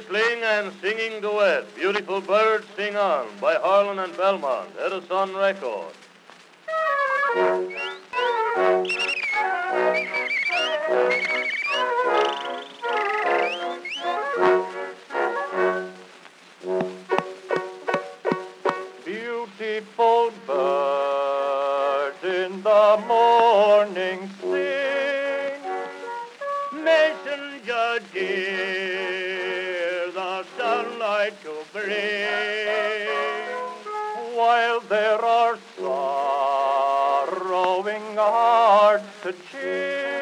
whistling and singing duet, Beautiful Birds Sing On, by Harlan and Belmont, Edison record. Beautiful birds in the morning sing, messenger dear, the sunlight to bring, while there are sorrowing hearts to cheer.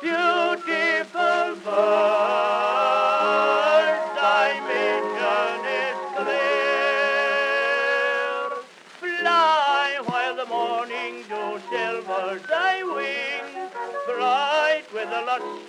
Beautiful birds, thy mission is clear. Fly while the morning dew silvers thy wings, bright with the lustre